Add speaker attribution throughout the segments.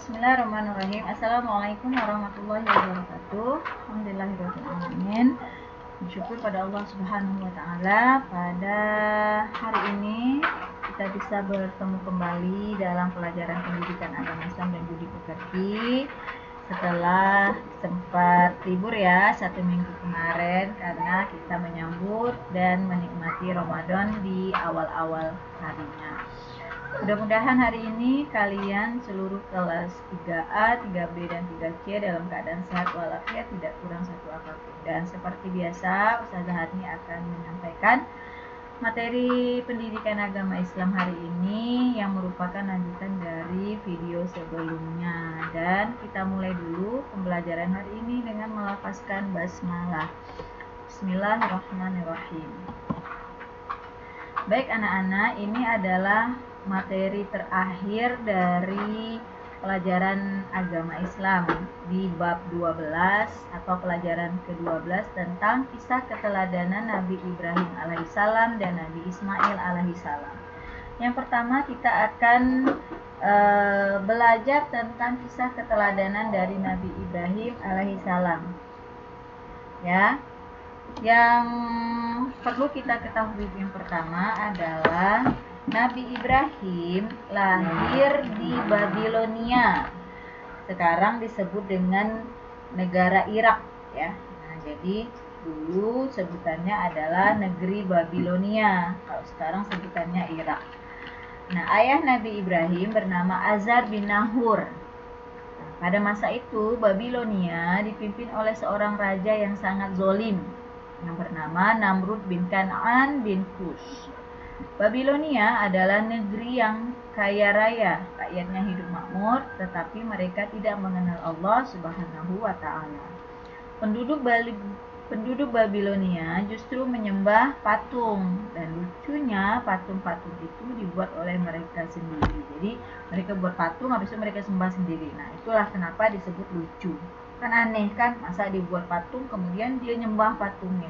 Speaker 1: Bismillahirrahmanirrahim. Assalamualaikum warahmatullahi wabarakatuh. Alhamdulillahirrahmanirrahim. Bersyukur pada Allah Subhanahu wa Ta'ala, pada hari ini kita bisa bertemu kembali dalam pelajaran pendidikan agama Islam dan budi pekerti setelah sempat libur ya 1 minggu kemarin, karena kita menyambut dan menikmati Ramadan di awal-awal harinya. Mudah-mudahan hari ini kalian seluruh kelas 3A, 3B, dan 3C dalam keadaan sehat walafiat, tidak kurang satu apapun. Dan seperti biasa, Ustazah Harni akan menyampaikan materi pendidikan agama Islam hari ini yang merupakan lanjutan dari video sebelumnya. Dan kita mulai dulu pembelajaran hari ini dengan melafazkan basmalah. Bismillahirrahmanirrahim. Baik anak-anak, ini adalah materi terakhir dari pelajaran agama Islam di bab 12 atau pelajaran ke-12 tentang kisah keteladanan Nabi Ibrahim alaihissalam dan Nabi Ismail alaihissalam. Yang pertama kita akan belajar tentang kisah keteladanan dari Nabi Ibrahim alaihissalam. Ya. Yang perlu kita ketahui yang pertama adalah Nabi Ibrahim lahir di Babilonia. Sekarang disebut dengan negara Irak ya. Nah, jadi dulu sebutannya adalah negeri Babilonia. Kalau sekarang sebutannya Irak. Nah, ayah Nabi Ibrahim bernama Azar bin Nahur. Nah, pada masa itu Babilonia dipimpin oleh seorang raja yang sangat zolim yang bernama Namrud bin Kan'an bin Kush. Babilonia adalah negeri yang kaya raya, rakyatnya hidup makmur, tetapi mereka tidak mengenal Allah Subhanahu wa Ta'ala. Penduduk Babilonia justru menyembah patung, dan lucunya patung-patung itu dibuat oleh mereka sendiri. Jadi mereka buat patung, habis itu mereka sembah sendiri. Nah, itulah kenapa disebut lucu. Kan aneh kan, masa dibuat patung kemudian dia nyembah patungnya.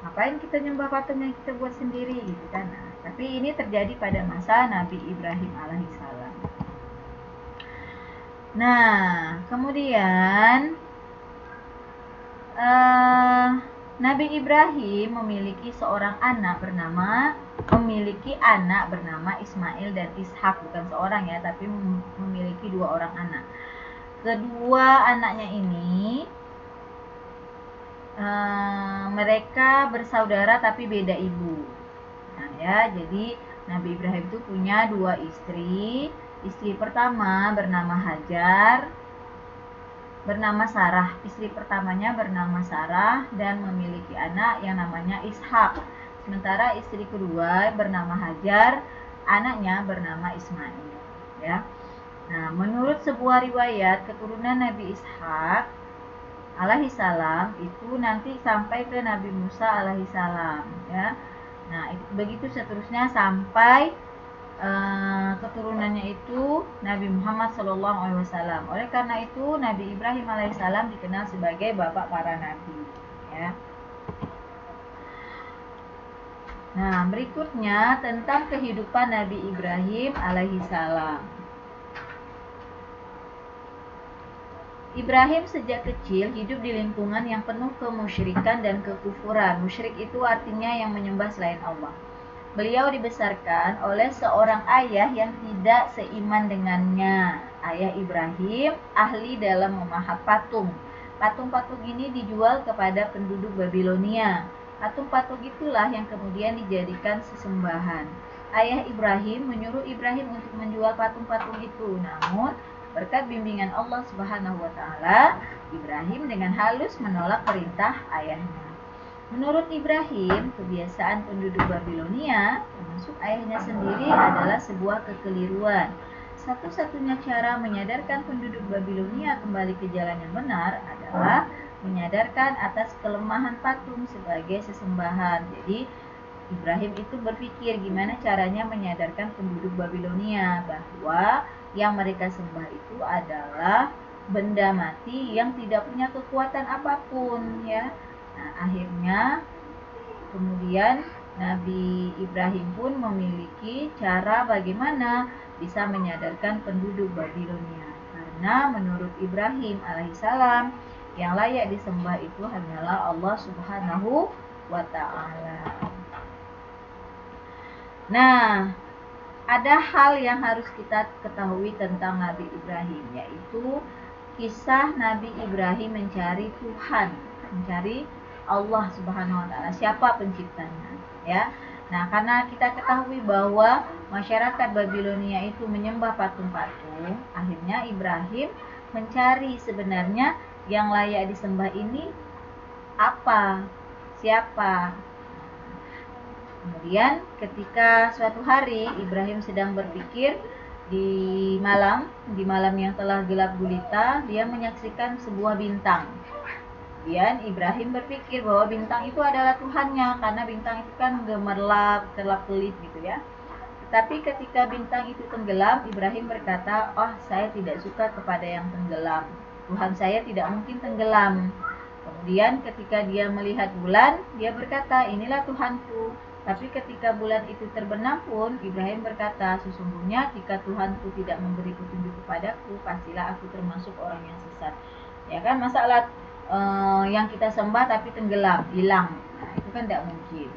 Speaker 1: Ngapain kita nyembah patung yang kita buat sendiri gitu kan. Nah, tapi ini terjadi pada masa Nabi Ibrahim alaihissalam. Nah, kemudian Nabi Ibrahim memiliki anak bernama Ismail dan Ishak. Bukan seorang ya, tapi memiliki 2 orang anak. Kedua anaknya ini mereka bersaudara tapi beda ibu. Nah ya, jadi Nabi Ibrahim itu punya 2 istri. Istri pertama bernama Hajar, bernama Sarah. Istri pertamanya bernama Sarah dan memiliki anak yang namanya Ishak. Sementara istri kedua bernama Hajar, anaknya bernama Ismail. Ya. Nah, menurut sebuah riwayat, keturunan Nabi Ishak alaihissalam itu nanti sampai ke Nabi Musa alaihissalam ya. Nah, begitu seterusnya sampai keturunannya itu Nabi Muhammad SAW. Oleh karena itu Nabi Ibrahim alaihissalam dikenal sebagai bapak para nabi ya. Nah, berikutnya tentang kehidupan Nabi Ibrahim alaihissalam. Ibrahim sejak kecil hidup di lingkungan yang penuh kemusyrikan dan kekufuran. Musyrik itu artinya yang menyembah selain Allah. Beliau dibesarkan oleh seorang ayah yang tidak seiman dengannya. Ayah Ibrahim ahli dalam memahat patung. Patung-patung ini dijual kepada penduduk Babilonia. Patung-patung itulah yang kemudian dijadikan sesembahan. Ayah Ibrahim menyuruh Ibrahim untuk menjual patung-patung itu. Namun berkat bimbingan Allah Subhanahu wa Ta'ala, Ibrahim dengan halus menolak perintah ayahnya. Menurut Ibrahim, kebiasaan penduduk Babilonia, termasuk ayahnya sendiri, adalah sebuah kekeliruan. Satu-satunya cara menyadarkan penduduk Babilonia kembali ke jalan yang benar adalah menyadarkan atas kelemahan patung sebagai sesembahan. Jadi Ibrahim itu berpikir gimana caranya menyadarkan penduduk Babilonia bahwa yang mereka sembah itu adalah benda mati yang tidak punya kekuatan apapun ya. Nah, akhirnya kemudian Nabi Ibrahim pun memiliki cara bagaimana bisa menyadarkan penduduk Babilonia. Karena menurut Ibrahim alaihissalam yang layak disembah itu hanyalah Allah Subhanahu wa ta'ala. Nah, ada hal yang harus kita ketahui tentang Nabi Ibrahim, yaitu kisah Nabi Ibrahim mencari Tuhan, mencari Allah Subhanahu wa ta'ala, siapa penciptanya, ya. Nah, karena kita ketahui bahwa masyarakat Babilonia itu menyembah patung-patung, akhirnya Ibrahim mencari sebenarnya yang layak disembah ini apa, siapa. Kemudian ketika suatu hari Ibrahim sedang berpikir di malam yang telah gelap gulita, dia menyaksikan sebuah bintang. Kemudian Ibrahim berpikir bahwa bintang itu adalah Tuhannya, karena bintang itu kan gemerlap, kelap-kelip gitu ya. Tetapi ketika bintang itu tenggelam, Ibrahim berkata, "Oh, saya tidak suka kepada yang tenggelam. Tuhan saya tidak mungkin tenggelam." Kemudian ketika dia melihat bulan, dia berkata, "Inilah Tuhanku." Tapi ketika bulan itu terbenam pun, Ibrahim berkata, "Sesungguhnya jika Tuhanku tidak memberi petunjuk kepadaku, pastilah aku termasuk orang yang sesat." Ya kan, masalah yang kita sembah tapi tenggelam, hilang. Nah, itu kan tidak mungkin.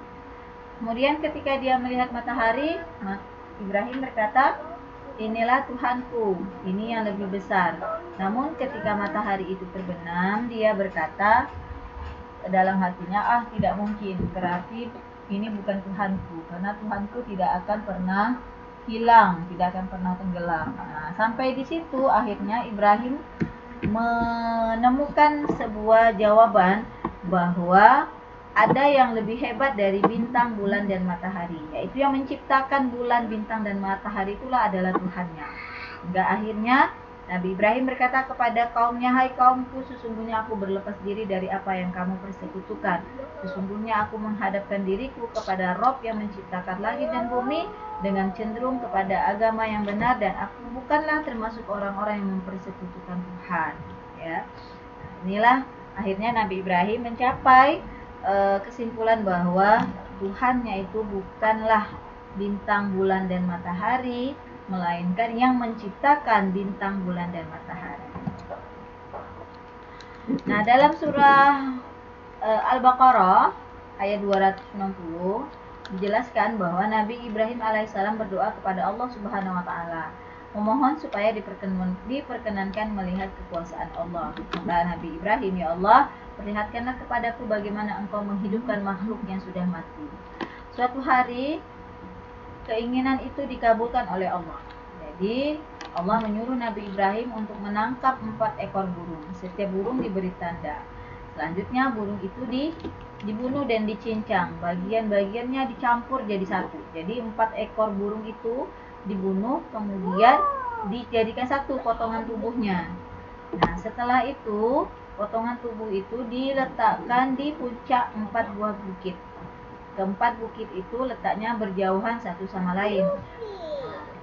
Speaker 1: Kemudian ketika dia melihat matahari, Ibrahim berkata, "Inilah Tuhanku, ini yang lebih besar." Namun ketika matahari itu terbenam, dia berkata dalam hatinya, tidak mungkin, berarti ini bukan Tuhanku, karena Tuhanku tidak akan pernah hilang, tidak akan pernah tenggelam. Nah, sampai di situ akhirnya Ibrahim menemukan sebuah jawaban bahwa ada yang lebih hebat dari bintang, bulan, dan matahari, yaitu yang menciptakan bulan, bintang, dan matahari itulah adalah Tuhannya. Hingga akhirnya Nabi Ibrahim berkata kepada kaumnya, "Hai kaumku, sesungguhnya aku berlepas diri dari apa yang kamu persekutukan. Sesungguhnya aku menghadapkan diriku kepada Rob yang menciptakan langit dan bumi dengan cenderung kepada agama yang benar, dan aku bukanlah termasuk orang-orang yang mempersekutukan Tuhan." Ya, inilah akhirnya Nabi Ibrahim mencapai kesimpulan bahwa Tuhannya itu bukanlah bintang, bulan, dan matahari, melainkan yang menciptakan bintang, bulan, dan matahari. Nah, dalam surah Al-Baqarah ayat 260 dijelaskan bahwa Nabi Ibrahim alaihissalam berdoa kepada Allah Subhanahu wa ta'ala, memohon supaya diperkenankan melihat kekuasaan Allah. Kata Nabi Ibrahim, "Ya Allah, perlihatkanlah kepadaku bagaimana engkau menghidupkan makhluk yang sudah mati." Suatu hari keinginan itu dikabulkan oleh Allah. Jadi Allah menyuruh Nabi Ibrahim untuk menangkap 4 ekor burung. Setiap burung diberi tanda. Selanjutnya burung itu dibunuh dan dicincang. Bagian-bagiannya dicampur jadi satu. Jadi 4 ekor burung itu dibunuh, kemudian dijadikan satu potongan tubuhnya. Nah, setelah itu potongan tubuh itu diletakkan di puncak 4 buah bukit. Keempat bukit itu letaknya berjauhan satu sama lain.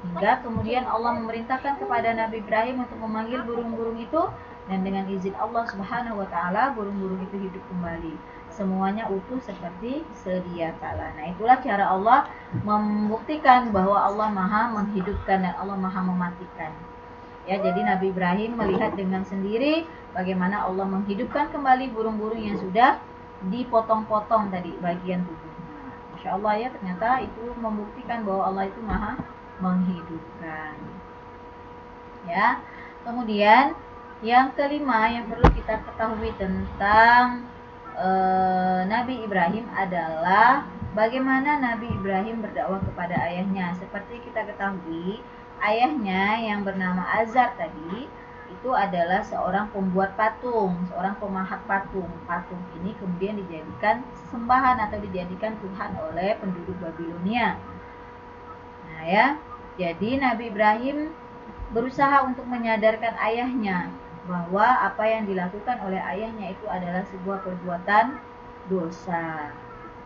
Speaker 1: Hingga kemudian Allah memerintahkan kepada Nabi Ibrahim untuk memanggil burung-burung itu, dan dengan izin Allah Subhanahu wa ta'ala burung-burung itu hidup kembali. Semuanya utuh seperti sedia kala. Nah, itulah cara Allah membuktikan bahwa Allah Maha menghidupkan dan Allah Maha mematikan. Ya, jadi Nabi Ibrahim melihat dengan sendiri bagaimana Allah menghidupkan kembali burung-burung yang sudah dipotong-potong tadi bagian tubuhnya. Masya Allah ya, ternyata itu membuktikan bahwa Allah itu Maha menghidupkan. Ya, kemudian yang kelima yang perlu kita ketahui tentang Nabi Ibrahim adalah bagaimana Nabi Ibrahim berdakwah kepada ayahnya. Seperti kita ketahui, ayahnya yang bernama Azar tadi itu adalah seorang pembuat patung, seorang pemahat patung. Patung ini kemudian dijadikan sembahan atau dijadikan Tuhan oleh penduduk Babilonia. Nah ya, jadi Nabi Ibrahim berusaha untuk menyadarkan ayahnya bahwa apa yang dilakukan oleh ayahnya itu adalah sebuah perbuatan dosa.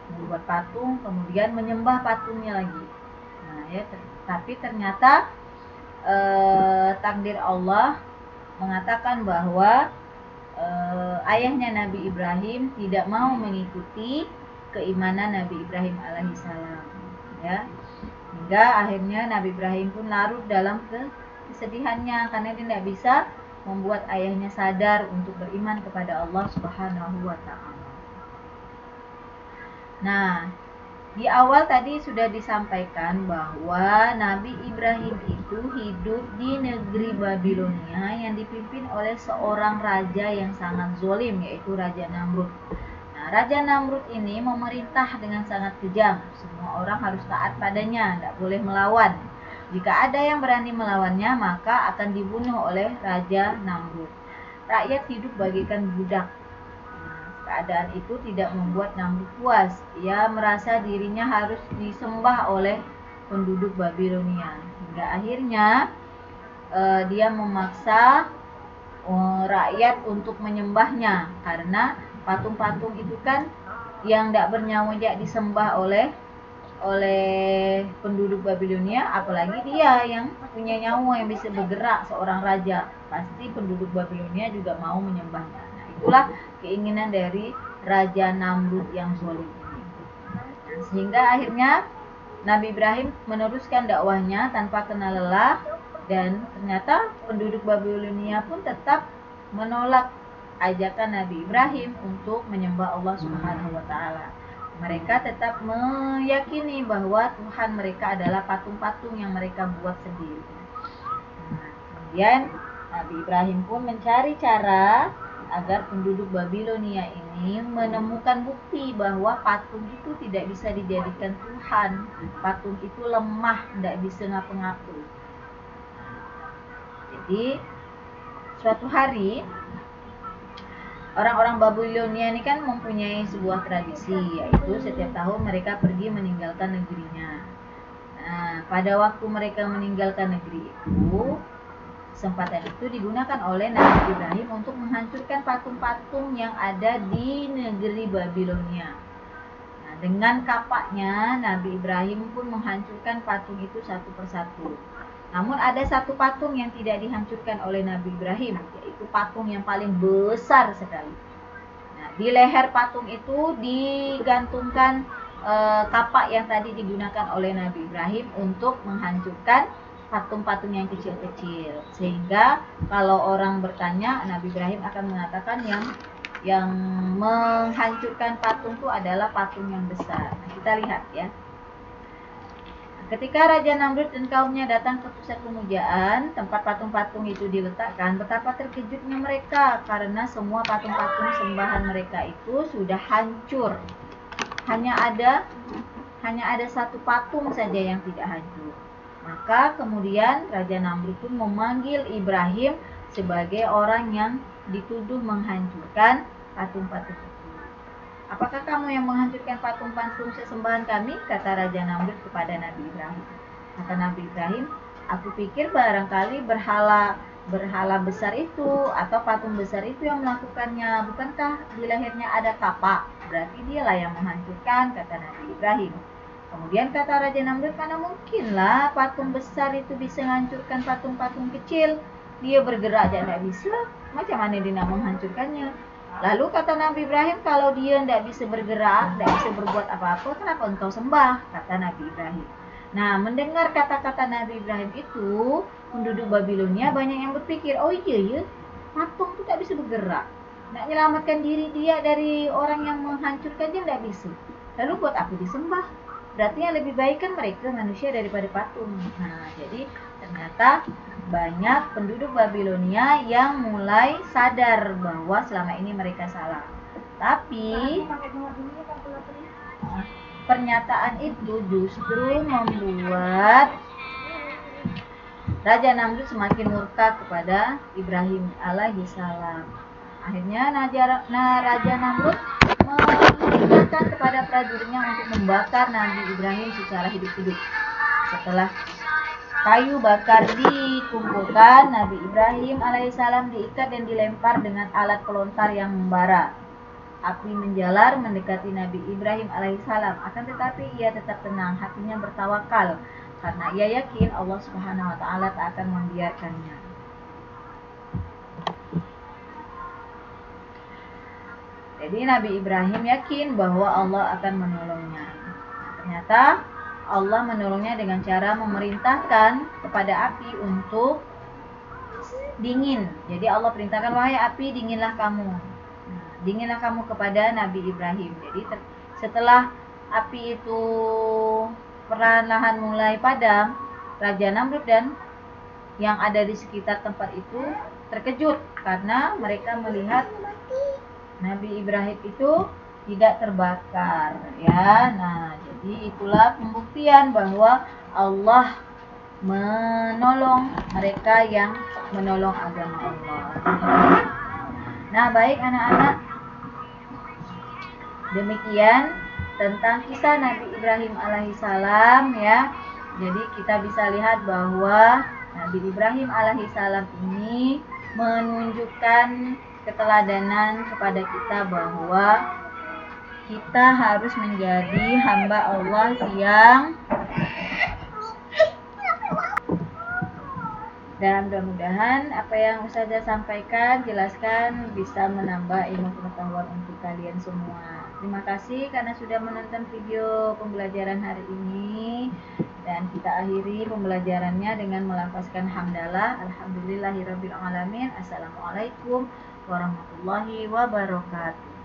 Speaker 1: Membuat patung, kemudian menyembah patungnya lagi. Nah ya, tapi ternyata takdir Allah mengatakan bahwa ayahnya Nabi Ibrahim tidak mau mengikuti keimanan Nabi Ibrahim alaihissalam. Ya, hingga akhirnya Nabi Ibrahim pun larut dalam kesedihannya karena dia tidak bisa membuat ayahnya sadar untuk beriman kepada Allah Subhanahu wa taala. Nah, di awal tadi sudah disampaikan bahwa Nabi Ibrahim itu hidup di negeri Babilonia yang dipimpin oleh seorang raja yang sangat zalim, yaitu Raja Namrud. Nah, Raja Namrud ini memerintah dengan sangat kejam. Semua orang harus taat padanya, tidak boleh melawan. Jika ada yang berani melawannya, maka akan dibunuh oleh Raja Namrud. Rakyat hidup bagaikan budak. Keadaan itu tidak membuat Namrud puas. Ia merasa dirinya harus disembah oleh penduduk Babilonia. Hingga akhirnya dia memaksa rakyat untuk menyembahnya. Karena patung-patung itu kan yang tidak bernyawa tidak disembah oleh penduduk Babilonia, apalagi dia yang punya nyawa yang bisa bergerak, seorang raja. Pasti penduduk Babilonia juga mau menyembahnya. Nah, itulah keinginan dari Raja Namrud yang zalim ini. Nah, sehingga akhirnya Nabi Ibrahim meneruskan dakwahnya tanpa kenal lelah, dan ternyata penduduk Babilonia pun tetap menolak ajakan Nabi Ibrahim untuk menyembah Allah Subhanahu wa taala. Mereka tetap meyakini bahwa Tuhan mereka adalah patung-patung yang mereka buat sendiri. Nah, kemudian Nabi Ibrahim pun mencari cara agar penduduk Babilonia ini menemukan bukti bahwa patung itu tidak bisa dijadikan Tuhan. Patung itu lemah, tidak bisa ngapa-ngapain. Jadi suatu hari orang-orang Babilonia ini kan mempunyai sebuah tradisi, yaitu setiap tahun mereka pergi meninggalkan negerinya. Nah, pada waktu mereka meninggalkan negeri itu, kesempatan itu digunakan oleh Nabi Ibrahim untuk menghancurkan patung-patung yang ada di negeri Babilonia. Nah, dengan kapaknya Nabi Ibrahim pun menghancurkan patung itu satu persatu. Namun ada satu patung yang tidak dihancurkan oleh Nabi Ibrahim, yaitu patung yang paling besar sekali. Nah, di leher patung itu digantungkan kapak yang tadi digunakan oleh Nabi Ibrahim untuk menghancurkan patung-patung yang kecil-kecil. Sehingga kalau orang bertanya, Nabi Ibrahim akan mengatakan yang menghancurkan patung itu adalah patung yang besar. Nah, kita lihat ya. Ketika Raja Namrud dan kaumnya datang ke pusat pemujaan, tempat patung-patung itu diletakkan, betapa terkejutnya mereka karena semua patung-patung sembahan mereka itu sudah hancur. Hanya ada satu patung saja yang tidak hancur. Maka kemudian Raja Namrud pun memanggil Ibrahim sebagai orang yang dituduh menghancurkan patung-patung itu. Apakah kamu yang menghancurkan patung-patung sesembahan kami? Kata Raja Namrud kepada Nabi Ibrahim. Kata Nabi Ibrahim, aku pikir barangkali berhala besar itu atau patung besar itu yang melakukannya. Bukankah di lehernya ada kapak? Berarti dialah yang menghancurkan, kata Nabi Ibrahim. Kemudian kata Raja Namrud, mana mungkinlah patung besar itu bisa menghancurkan patung-patung kecil. Dia bergerak aja tidak bisa. Macam mana dia nak menghancurkannya? Lalu kata Nabi Ibrahim, kalau dia tidak bisa bergerak, tidak bisa berbuat apa-apa, kenapa engkau sembah? Kata Nabi Ibrahim. Nah, mendengar kata-kata Nabi Ibrahim itu, penduduk Babilonia banyak yang berpikir, oh iya, patung itu tidak bisa bergerak. Nak menyelamatkan diri dia dari orang yang menghancurkan dia tidak bisa. Lalu buat apa disembah? Berarti yang lebih baik kan mereka manusia daripada patung. Nah, jadi ternyata banyak penduduk Babilonia yang mulai sadar bahwa selama ini mereka salah. Tapi pernyataan itu justru membuat Raja Namrud semakin murka kepada Ibrahim alaihissalam. Akhirnya Raja Namrud memerintahkan kepada prajuritnya untuk membakar Nabi Ibrahim secara hidup-hidup. Setelah kayu bakar dikumpulkan, Nabi Ibrahim alaihissalam diikat dan dilempar dengan alat pelontar yang membara. Api menjalar mendekati Nabi Ibrahim alaihissalam, akan tetapi ia tetap tenang, hatinya bertawakal karena ia yakin Allah Subhanahu wa taala tak akan membiarkannya. Jadi Nabi Ibrahim yakin bahwa Allah akan menolongnya. Ternyata Allah menolongnya dengan cara memerintahkan kepada api untuk dingin. Jadi Allah perintahkan, wahai api dinginlah kamu. Nah, dinginlah kamu kepada Nabi Ibrahim. Jadi setelah api itu perlahan-lahan mulai padam, Raja Namrud dan yang ada di sekitar tempat itu terkejut karena mereka melihat Nabi Ibrahim itu tidak terbakar, ya. Nah, jadi itulah pembuktian bahwa Allah menolong mereka yang menolong agama Allah. Nah, baik anak-anak, demikian tentang kisah Nabi Ibrahim alaihissalam, ya. Jadi kita bisa lihat bahwa Nabi Ibrahim alaihissalam ini menunjukkan keteladanan kepada kita bahwa kita harus menjadi hamba Allah yang dan mudah-mudahan apa yang Ustazah sampaikan, jelaskan bisa menambah ilmu pengetahuan untuk kalian semua. Terima kasih karena sudah menonton video pembelajaran hari ini. Dan kita akhiri pembelajarannya dengan melafazkan hamdalah. Alhamdulillahirabbil alamin. Assalamualaikum warahmatullahi wabarakatuh.